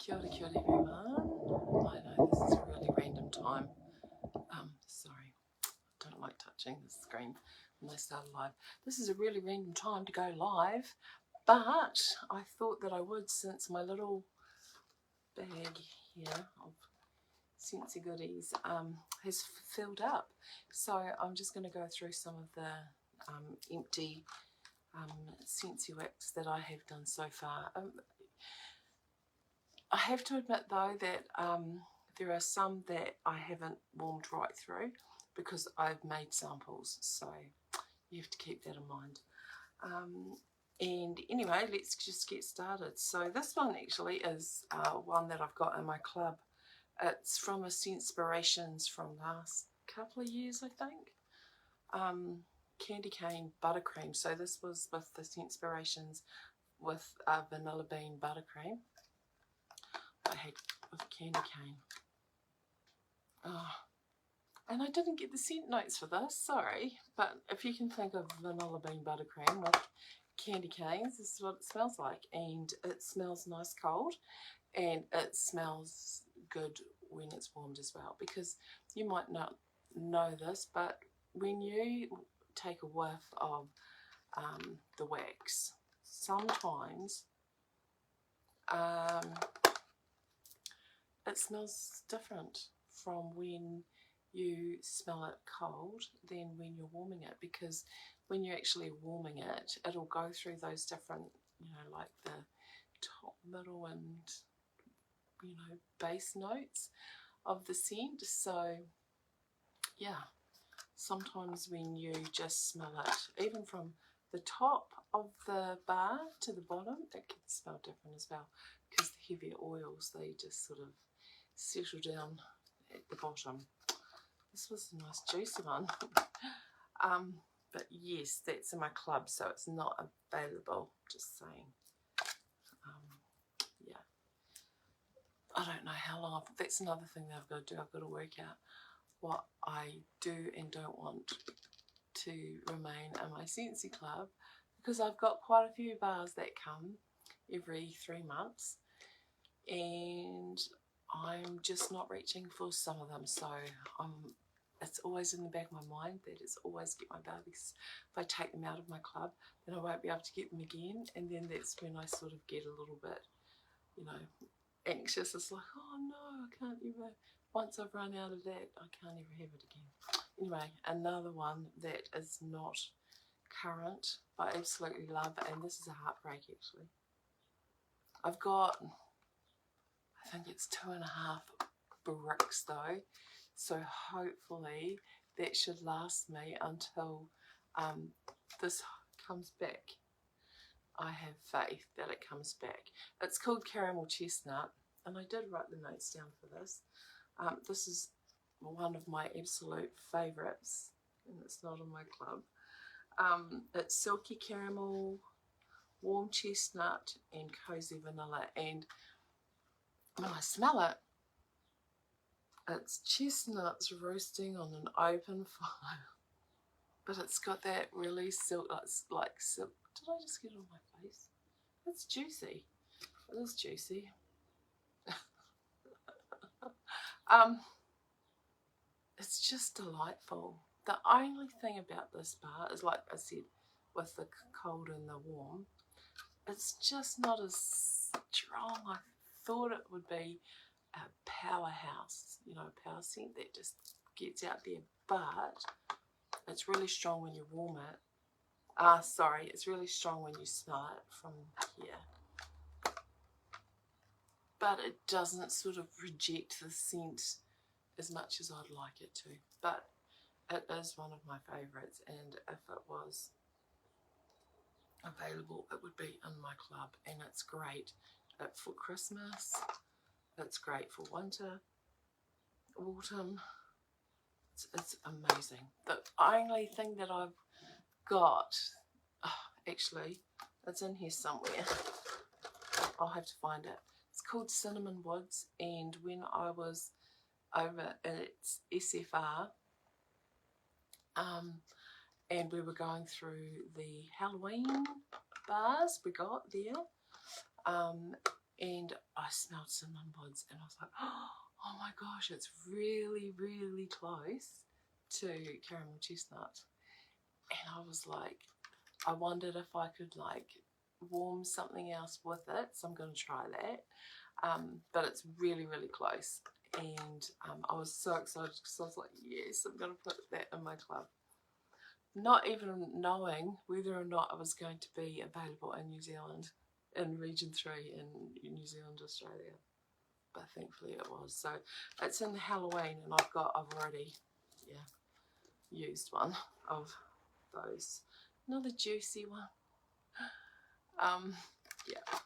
Kia ora, everyone. I know this is a really random time. Sorry, I don't like touching the screen when I start live. This is a really random time to go live, but I thought that I would, since my little bag here of Scentsy goodies has filled up. So I'm just going to go through some of the empty Scentsy wax that I have done so far. I have to admit though that there are some that I haven't warmed right through because I've made samples, so you have to keep that in mind. And anyway, let's just get started. So this one actually is one that I've got in my club. It's from a Scentspirations from last couple of years, I think. Candy cane buttercream. So this was with the Scentspirations with vanilla bean buttercream. I had with candy cane. And I didn't get the scent notes for this, sorry. But if you can think of vanilla bean buttercream with candy canes, this is what it smells like. And it smells nice cold, and it smells good when it's warmed as well. Because you might not know this, but when you take a whiff of the wax, sometimes it smells different from when you smell it cold than when you're warming it, because when you're actually warming it, it'll go through those different, like the top, middle and, base notes of the scent. So yeah, sometimes when you just smell it, even from the top of the bar to the bottom, it can smell different as well, because the heavier oils, they just sort of settle down at the bottom. This was a nice juicy one. But yes, that's in my club, so it's not available, just saying. Yeah, I don't know how long that's another thing that I've got to do. I've got to work out what I do and don't want to remain in my Scentsy club, because I've got quite a few bars that come every 3 months, and I'm just not reaching for some of them. So it's always in the back of my mind that it's always get my bar, because if I take them out of my club, then I won't be able to get them again, and then that's when I sort of get a little bit, anxious. It's like, oh no, I can't ever, once I've run out of that, I can't ever have it again. Anyway, another one that is not current, but I absolutely love, and this is a heartbreak actually. I've got, I think it's 2.5 bricks though, so hopefully that should last me until this comes back. I have faith that it comes back. It's called Caramel Chestnut, and I did write the notes down for this. This is one of my absolute favourites, and it's not in my club. It's silky caramel, warm chestnut, and cozy vanilla. And when I smell it, it's chestnuts roasting on an open fire, but it's got that really silk, like silk. Did I just get it on my face? It's juicy. It is juicy. It's just delightful. The only thing about this bar is, like I said, with the cold and the warm, it's just not as strong. I thought it would be a powerhouse, a power scent that just gets out there, but it's really strong when you warm it. It's really strong when you smell it from here, but it doesn't sort of reject the scent as much as I'd like it to. But it is one of my favourites, and if it was available, it would be in my club. And it's great for Christmas, it's great for winter, autumn. It's amazing. The only thing that I've got, actually, it's in here somewhere, I'll have to find it. It's called Cinnamon Woods, and when I was over at SFR, and we were going through the Halloween bars we got there, and I smelled cinnamon woods, and I was like, oh my gosh, it's really, really close to caramel chestnut. And I was like, I wondered if I could like warm something else with it, so I'm going to try that. But it's really, really close, and I was so excited because I was like, yes, I'm going to put that in my club. Not even knowing whether or not it was going to be available in New Zealand, in Region 3 in New Zealand, Australia. But thankfully it was. So it's in Halloween, and I've already used one of those. Another juicy one. Yeah,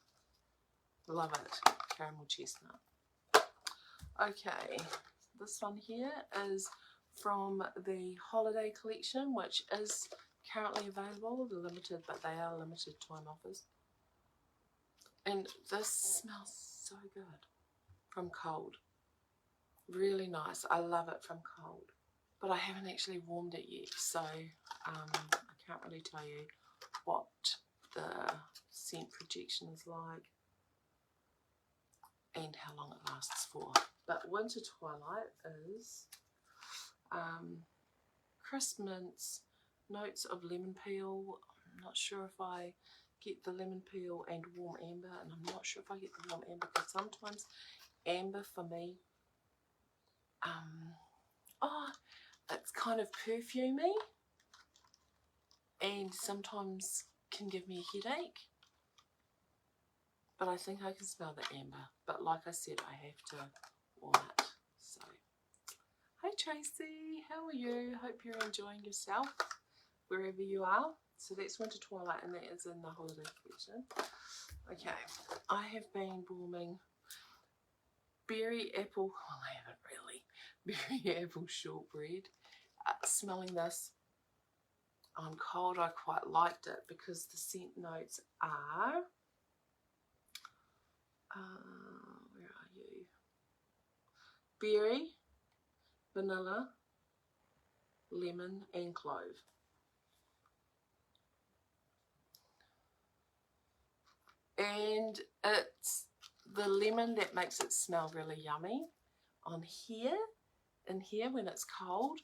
love it. Caramel chestnut. Okay, this one here is from the holiday collection, which is currently available. They're limited, but they are limited time offers. And this smells so good from cold. Really nice. I love it from cold. But I haven't actually warmed it yet, so I can't really tell you what the scent projection is like and how long it lasts for. But Winter Twilight is crisp mints, notes of lemon peel. I'm not sure if I get the lemon peel and warm amber, and I'm not sure if I get the warm amber, because sometimes amber for me, it's kind of perfumey and sometimes can give me a headache. But I think I can smell the amber. But like I said, I have to warm it. So, hi Tracy, how are you? Hope you're enjoying yourself wherever you are. So that's Winter Twilight, and that is in the holiday collection. Okay, I have been warming berry apple, well I haven't really, berry apple shortbread. Smelling this on cold, I quite liked it because the scent notes are, where are you? Berry, vanilla, lemon and clove. And it's the lemon that makes it smell really yummy on here, in here when it's cold,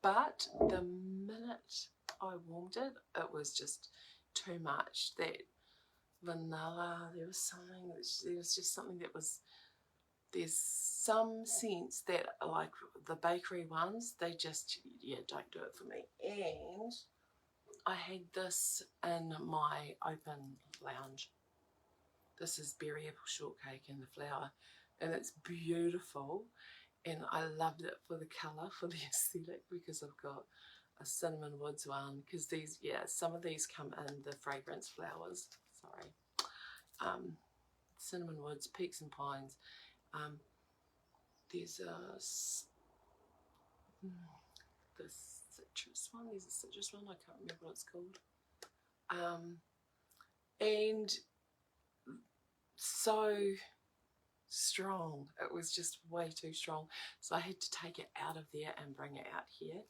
but the minute I warmed it, it was just too much. That vanilla, there was just something that was, there's some scents that are like the bakery ones, they just, don't do it for me. And I had this in my open lounge. This is berry apple shortcake in the flour, and it's beautiful, and I loved it for the colour, for the aesthetic, because I've got a cinnamon woods one, because these, some of these come in the fragrance flowers, cinnamon woods, peaks and pines. There's the citrus one, there's a citrus one, I can't remember what it's called. And so strong, it was just way too strong, so I had to take it out of there and bring it out here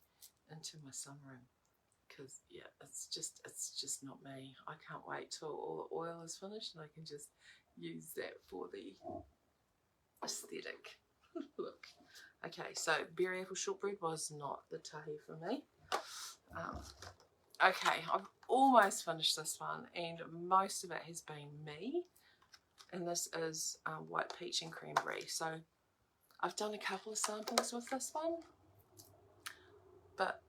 into my sunroom, because it's just not me. I can't wait till all the oil is finished and I can just use that for the aesthetic look. Okay, so berry apple shortbread was not the tahi for me. Okay, I've almost finished this one, and most of it has been me. And this is white peach and cranberry. So I've done a couple of samples with this one, but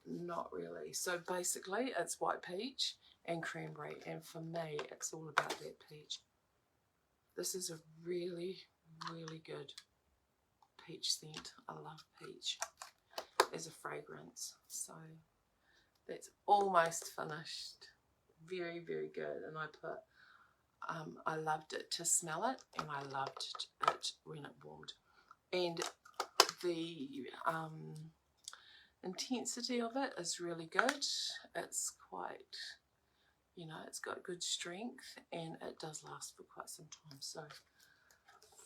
not really. So basically it's white peach and cranberry, and for me it's all about that peach. This is a really, really good peach scent. I love peach as a fragrance. So that's almost finished. Very, very good. And I put I loved it to smell it, and I loved it when it warmed. And the intensity of it is really good. It's quite, it's got good strength, and it does last for quite some time. So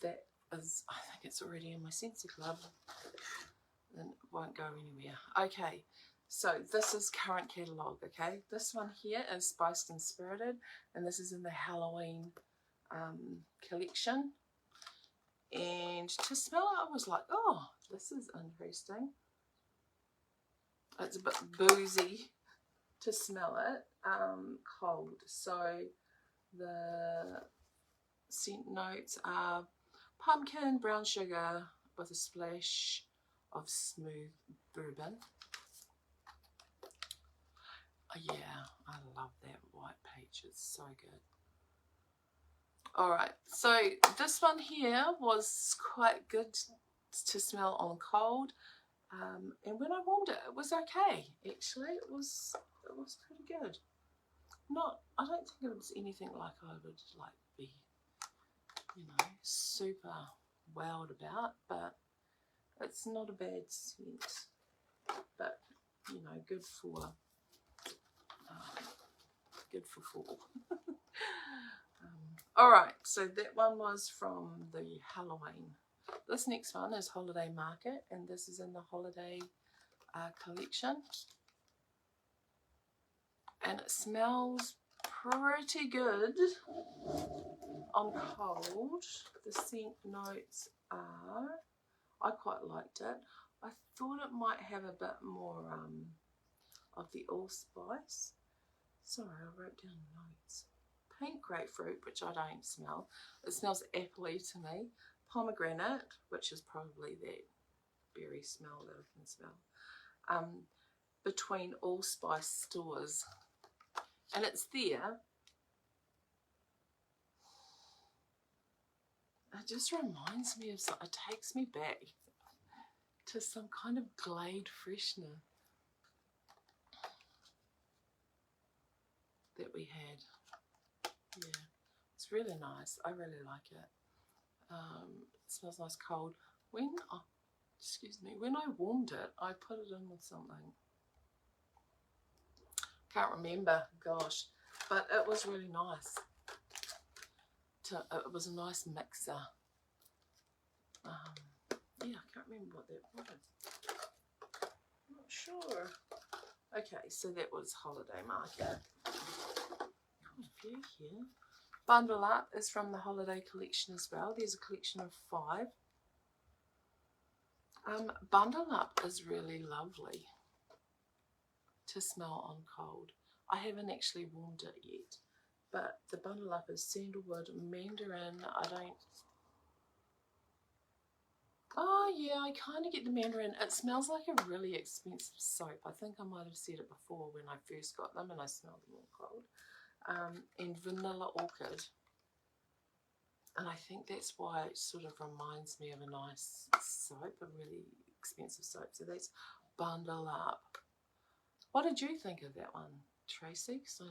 that is, I think it's already in my Scentsy club, and it won't go anywhere. Okay. So this is current catalogue, okay? This one here is Spiced and Spirited, and this is in the Halloween collection. And to smell it, I was like, oh, this is interesting. It's a bit boozy to smell it, cold. So the scent notes are pumpkin, brown sugar with a splash of smooth bourbon. Oh, yeah, I love that white peach. It's so good. Alright, so this one here was quite good to smell on cold. And when I warmed it, it was okay. Actually, it was pretty good. I don't think it was anything like I would like be, you know, super wowed about, but it's not a bad scent. But you know, good for fall. Alright, so that one was from the Halloween. This next one is Holiday Market, and this is in the Holiday collection. And it smells pretty good on cold. The scent notes are, I quite liked it. I thought it might have a bit more of the allspice. Sorry, I wrote down notes. Pink grapefruit, which I don't smell. It smells appley to me. Pomegranate, which is probably that berry smell that I can smell. Between allspice stores. And it's there. It just reminds me of something. It takes me back to some kind of Glade freshener that we had. Yeah, it's really nice. I really like it. It smells nice cold. When I warmed it, I put it in with something. Can't remember, gosh, but it was really nice. It was a nice mixer. Yeah, I can't remember what that was. I'm not sure. Okay, so that was Holiday Market. Quite a few here. Bundle Up is from the Holiday collection as well. There's a collection of 5. Bundle Up is really lovely to smell on cold. I haven't actually warmed it yet, but the Bundle Up is sandalwood, mandarin. Oh yeah, I kind of get the mandarin. It smells like a really expensive soap. I think I might have said it before when I first got them and I smelled them all cold. And vanilla orchid. And I think that's why it sort of reminds me of a nice soap, a really expensive soap. So that's Bundle Up. What did you think of that one, Tracy? So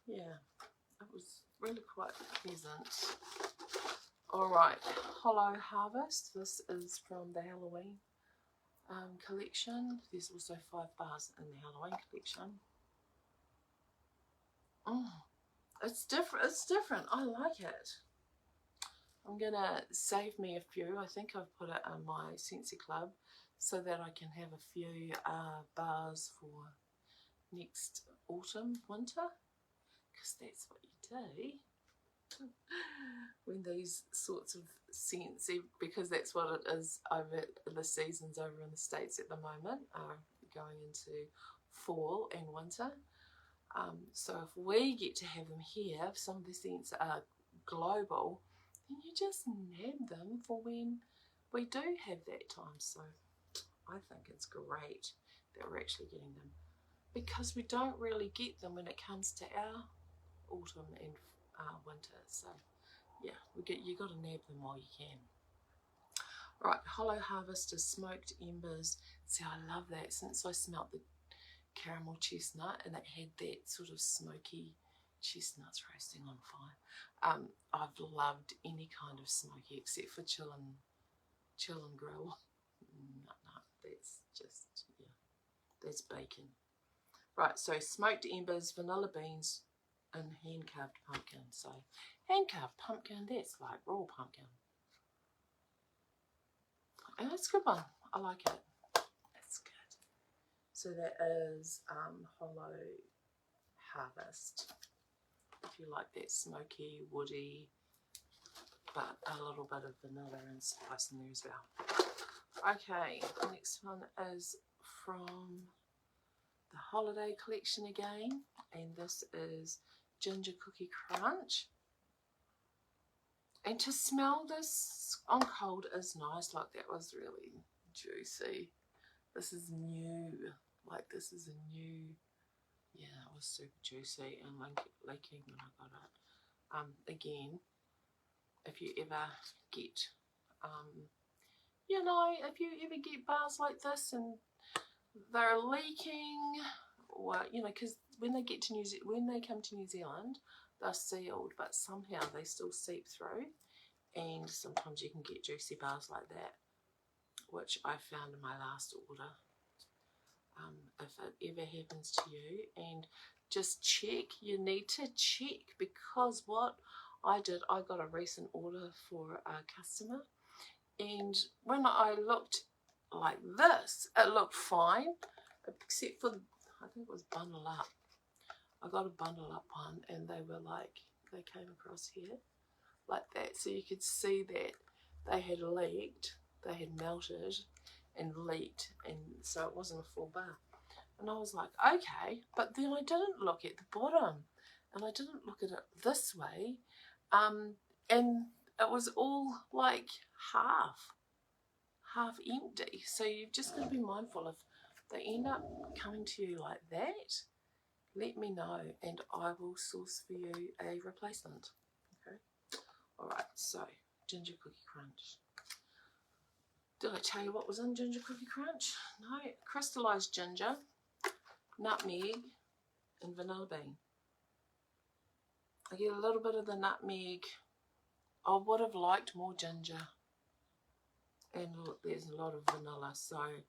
yeah, it was really quite pleasant. Alright, Hollow Harvest. This is from the Halloween collection. There's also 5 bars in the Halloween collection. It's different. It's different. I like it. I'm gonna save me a few. I think I've put it on my Scentsy Club so that I can have a few bars for next autumn, winter, because that's what you do when these sorts of scents, because that's what it is over the seasons over in the States at the moment, are going into fall and winter. So if we get to have them here, if some of the scents are global, then you just nab them for when we do have that time. So I think it's great that we're actually getting them, because we don't really get them when it comes to our autumn and winter. So yeah, you got to nab them while you can. Right, Hollow Harvest is smoked embers. See, I love that. Since I smelt the caramel chestnut and it had that sort of smoky chestnuts roasting on fire. I've loved any kind of smoky except for chill and grill. No, that's just, yeah, that's bacon. Right, so smoked embers, vanilla beans, and hand-carved pumpkin. So hand-carved pumpkin, that's like raw pumpkin. And it's a good one. I like it. It's good. So that is Hollow Harvest. if you like that smoky, woody, but a little bit of vanilla and spice in there as well. Okay, the next one is from the holiday collection again, and this is Ginger Cookie Crunch. And to smell this on cold is nice. Like, that was really juicy. This is new. Like, this is a new, yeah, it was super juicy and leaking when I got it. Again, if you ever get, you know, if you ever get bars like this and they're leaking, or, you know, because when they get to when they come to New Zealand, they're sealed, but somehow they still seep through, and sometimes you can get juicy bars like that, which I found in my last order. If it ever happens to you, and just check, you need to check, because what I did, I got a recent order for a customer, and when I looked like this, it looked fine, except for, I think it was Bundle Up. I got a Bundle Up one, and they were like, they came across here like that, so you could see that they had leaked, they had melted and leaked, and so it wasn't a full bar. And I was like, okay, but then I didn't look at the bottom, and I didn't look at it this way, and it was all like half empty. So you've just got to be mindful, if they end up coming to you like that, let me know and I will source for you a replacement. Okay. Alright, so Ginger Cookie Crunch. Did I tell you what was in Ginger Cookie Crunch? No, crystallized ginger, nutmeg and vanilla bean. I get a little bit of the nutmeg. I would have liked more ginger, and look, there's a lot of vanilla, so I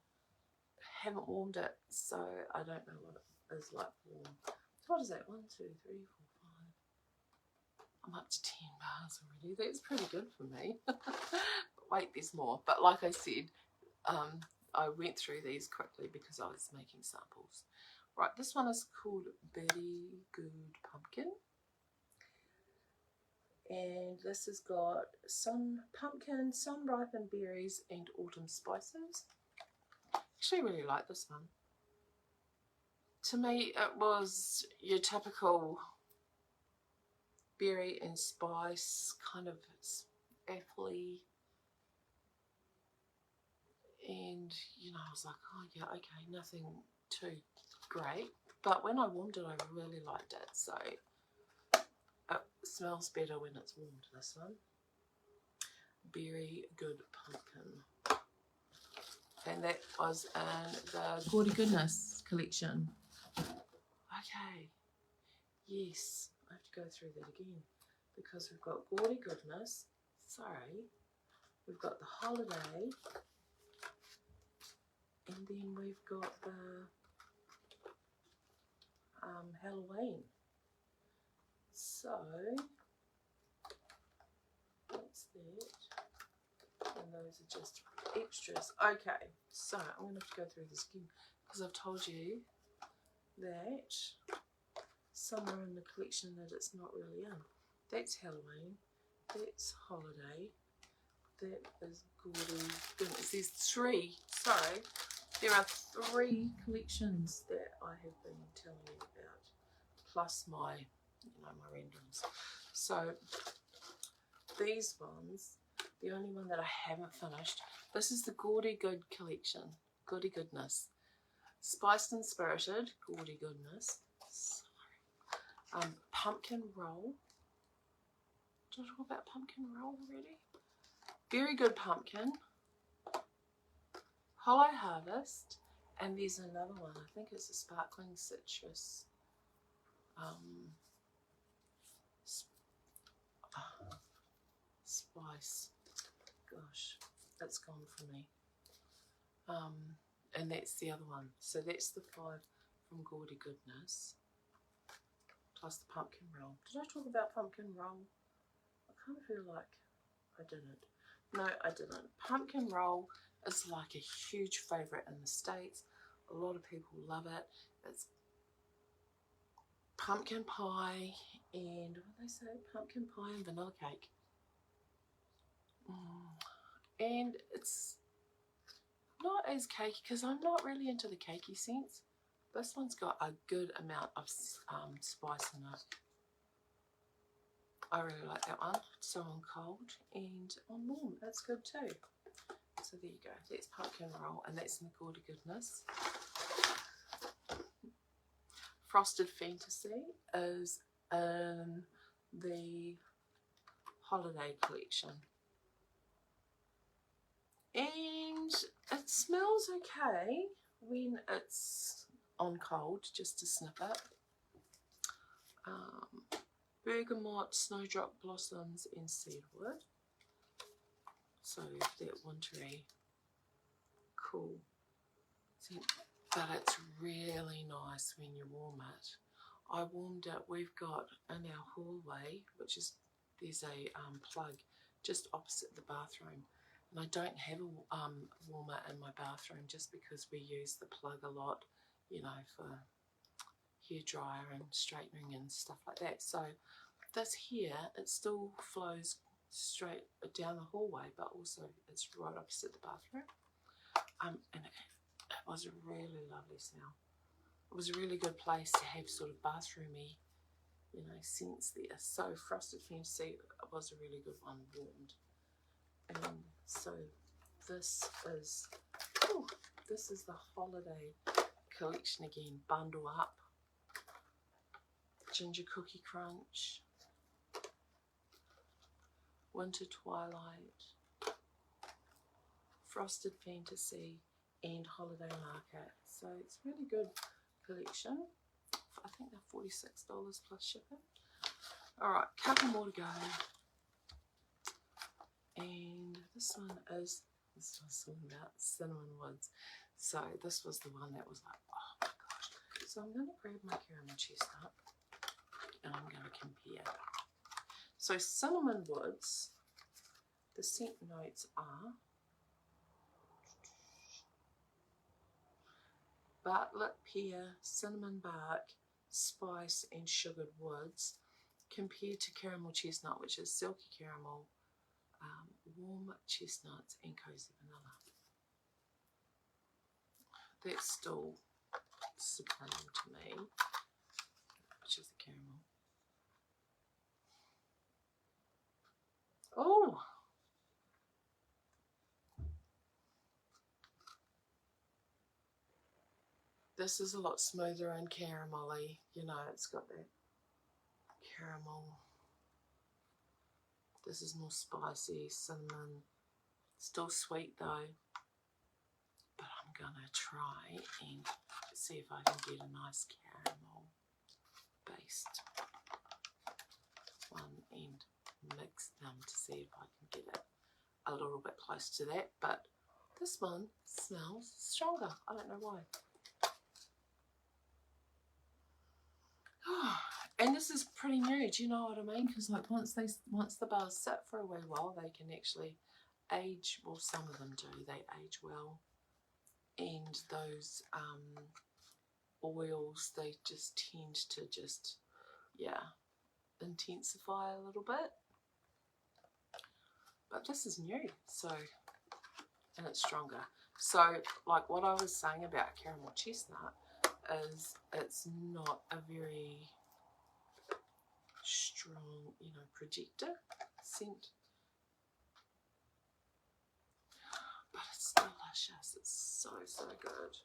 haven't warmed it, so I don't know what it is like warm. So what is that? 1, 2, 3, 4, 5. I'm up to 10 bars already. That's pretty good for me. But wait, there's more. But like I said, I went through these quickly because I was making samples. Right, this one is called Very Good Pumpkin. And this has got some pumpkin, some ripened berries, and autumn spices. Actually, I really like this one. To me, it was your typical berry and spice, kind of apple-y. And, you know, I was like, oh yeah, okay, nothing too great. But when I warmed it, I really liked it. So it smells better when it's warmed, this one. Very Good Pumpkin. And that was in the Gaudy Goodness collection. Okay. Yes, I have to go through that again, because we've got Gaudy Goodness. Sorry. We've got the Holiday. And then we've got the Halloween. So that's that. And those are just extras. Okay, so I'm going to have to go through this again, because I've told you that somewhere in the collection that it's not really in. That's Halloween. That's Holiday. That is Gaudy Goodness. There's 3. Sorry. There are 3 collections that I have been telling you about, plus my, you know, my renderings. So these ones, the only one that I haven't finished, this is the Gaudy Good collection, Gaudy Goodness, Spiced and Spirited, Gaudy Goodness. Sorry. Pumpkin Roll. Did I talk about Pumpkin Roll already? Very Good Pumpkin. Hollow Harvest, and there's another one, I think it's a Sparkling Citrus spice. Gosh, it's gone for me. And that's the other one. So that's the 5 from Gaudy Goodness, plus the Pumpkin Roll. Did I talk about Pumpkin Roll? I kind of feel like I didn't. No, I didn't. Pumpkin Roll is like a huge favourite in the States. A lot of people love it. It's pumpkin pie and what they say, pumpkin pie and vanilla cake. And it's not as cakey because I'm not really into the cakey scents. This one's got a good amount of spice in it. I really like that one. So on cold and on warm, that's good too. So there you go. That's pumpkin roll, and that's in the Gorda Goodness. Frosted Fantasy is in the holiday collection. And it smells okay when it's on cold, just to sniff it. Bergamot, snowdrop blossoms and cedarwood. So that wintry, cool scent. But it's really nice when you warm it. I warmed it. We've got in our hallway, which is, there's a plug just opposite the bathroom. And I don't have a warmer in my bathroom just because we use the plug a lot, you know, for hair dryer and straightening and stuff like that. So this here, it still flows straight down the hallway, but also it's right opposite the bathroom. And it was a really lovely smell. It was a really good place to have sort of bathroomy, you know, scents there. So Frosted Fantasy was a really good one, warmed. And so this is the holiday collection again. Bundle Up, Ginger Cookie Crunch, Winter Twilight, Frosted Fantasy, and Holiday Market. So it's a really good collection. I think they're $46 plus shipping. Alright, couple more to go. And this one is, this was something about Cinnamon Woods. So this was the one that was like, oh my gosh. So I'm going to grab my caramel chestnut and I'm going to compare. So Cinnamon Woods, the scent notes are Bartlett pear, cinnamon bark, spice and sugared woods, compared to caramel chestnut, which is silky caramel, warm chestnuts and cozy vanilla. That's still supreme to me, which is the caramel. Oh! This is a lot smoother and caramelly. You know, it's got that caramel. This is more spicy, cinnamon. Still sweet though. But I'm gonna try and see if I can get a nice caramel based one and mix them to see if I can get it a little bit close to that. But this one smells stronger. I don't know why. And this is pretty new, do you know what I mean? Because like once the bars sit for a wee while, they can actually age. Well, some of them do. They age well, and those oils, they just tend to just, yeah, intensify a little bit. But this is new, so, and it's stronger. So like what I was saying about caramel chestnut is it's not a very strong, you know, projector scent, but it's delicious. It's so good.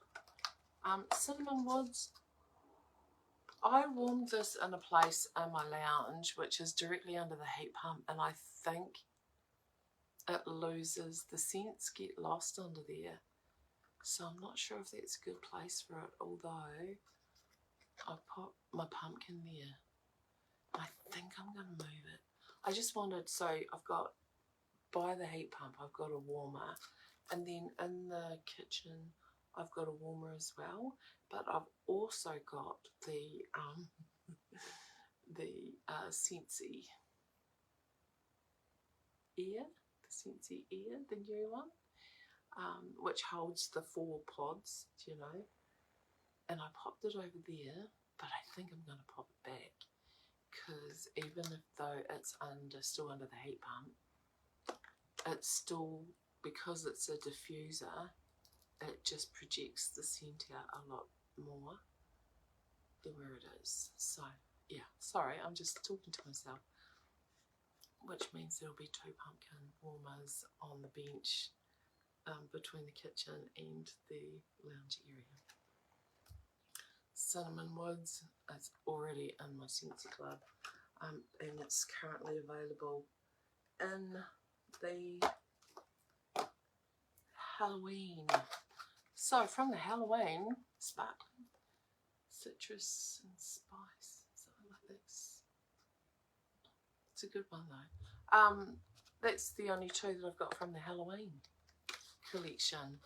Cinnamon Woods, I warmed this in a place in my lounge which is directly under the heat pump, and I think it loses, the scents get lost under there, so I'm not sure if that's a good place for it, although I put my pumpkin there. I think I'm going to move it. I just wanted, so I've got, by the heat pump, I've got a warmer. And then in the kitchen, I've got a warmer as well. But I've also got the Scentsy Air, the new one, which holds the 4 pods, you know. And I popped it over there, but I think I'm going to pop it back, because even though it's still under the heat pump, it's still, because it's a diffuser, it just projects the scent out a lot more than where it is. So yeah, sorry, I'm just talking to myself, which means there'll be 2 pumpkin warmers on the bench between the kitchen and the lounge area. Cinnamon Woods is already in my Scentsy Club, and it's currently available in the Halloween. So from the Halloween, sparkling citrus and spice, something like this. It's a good one though. That's the only 2 that I've got from the Halloween collection.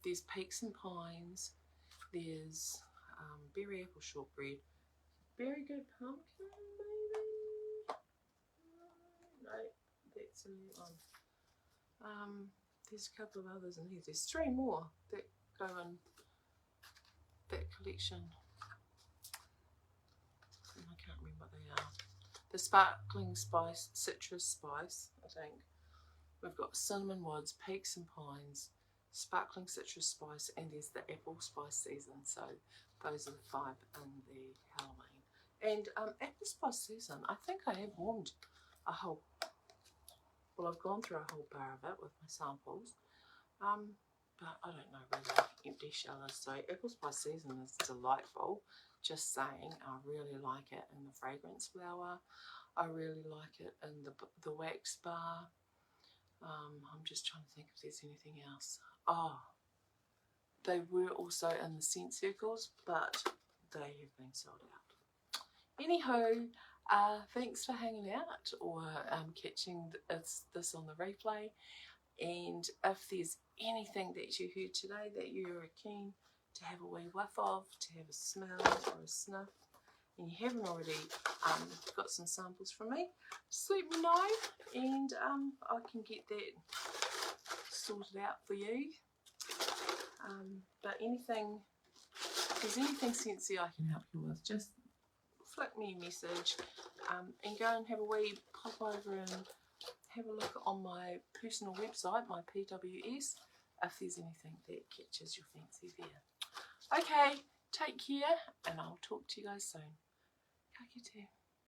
There's Peaks and Pines, there's berry apple shortbread, very good pumpkin maybe. No, that's a new one. There's a couple of others in here. There's 3 more that go in that collection. And I can't remember what they are. The sparkling spice, citrus spice, I think. We've got Cinnamon Woods, Peaks and Pines, sparkling citrus spice, and there's the apple spice season. So those are the 5 in the Halloween. And apple spice season, I think I have warmed a whole, well, I've gone through a whole bar of it with my samples, but I don't know where the empty shell is. So apple spice season is delightful, just saying. I really like it in the fragrance flower. I really like it in the wax bar. I'm just trying to think if there's anything else. Oh, they were also in the scent circles, but they have been sold out. Anywho, thanks for hanging out or catching this on the replay. And if there's anything that you heard today that you're keen to have a wee whiff of, to have a smell or a sniff, and you haven't already got some samples from me, just let me know, and I can get that sorted out for you. But anything, if there's anything Scentsy I can help you with, just flick me a message, and go and have a wee pop over and have a look on my personal website, my PWS, if there's anything that catches your fancy there. Okay, take care, and I'll talk to you guys soon. Ka kite.